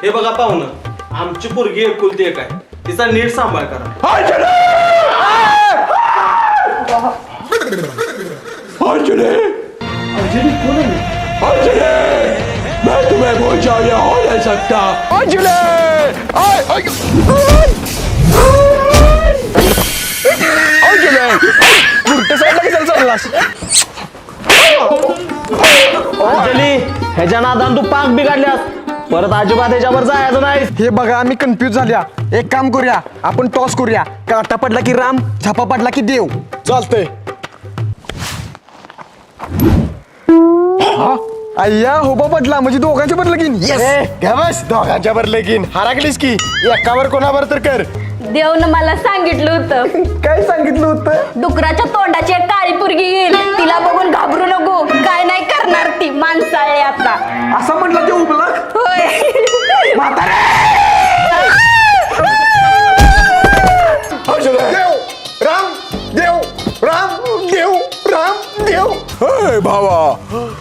हे बघा पाहुणं, आमची पोरगी एकुलती एक आहे, तिचा नीट सांभाळ करा. अंजलि कौन है? मैं तुम्हें पहुंचाया हो नहीं सकता. अंजलि उलट साईडला कशाला चाललास? अंजली, ह्याच्या नादान तू पाक बिघडल्यास, परत अजिबात ह्याच्यावर जायचं नाही. हे बघा आम्ही कन्फ्यूज झाल्या. एक काम करूया, आपण टॉस करूया. काटा पडला की राम, झापा पडला की देव. चालतंय. अय्या होबा पडला म्हणजे दोघांचे पडलं की बस दोघांच्या वर लगीन हरागलीस की एकावर कोणावर तर कर. देवनं मला सांगितलं होतं, काय सांगितलं होतं? डुकराच्या तोंडाची एक काळी पोरगी येईल, तिला बघून घाबरू नको, काय नाही करणार ती, माणसाळे आता. असं म्हटलं ते उबला. होय. देव राम देव राम देव राम देव. भावा,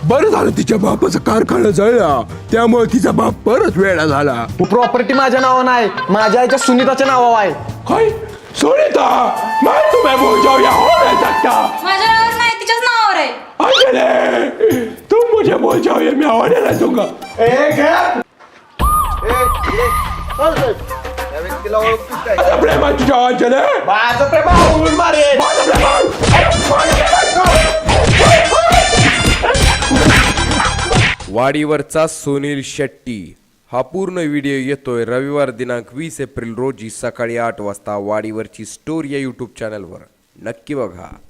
बरं झालं तिच्या बापाचा कारखाना जळला, त्यामुळे तिचा बाप परत वेळा झाला. प्रॉपर्टी माझ्या नावावर नाही, माझ्या आईच्या सुनीताच्या नावावर आहे. काय सुनीता, मैं तुम्हें पहुंचाया हो नहीं सकता. माझ्या नावावर नाही, तिच्याच नावावर आहे. अंजलि, तुम मुझे पहुंचाओ, मैं होने नहीं दूंगा. माझा प्रेम आहे तुझ्या अंजलि. माझं प्रेम आवळून मारेल. माझा प्रेम आहे. वाडीवरचा सुनील शेट्टी हा पूर्ण व्हिडिओ येतोय रविवार दिनांक 20 एप्रिल रोजी सकाळी 8 वाजता वाडीवरची स्टोरी या यूट्यूब चॅनलवर. नक्की बघा.